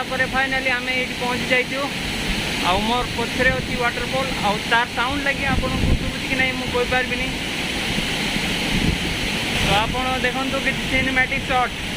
सारापर finally आम ये पहुँची जाइए आ मोर पछरे अच्छी वाटरफॉल आउ तार साउंड लगे आपको शुभुची कि नहीं मुझे पार्बि तो आप देखो कि सिनेमैटिक शॉट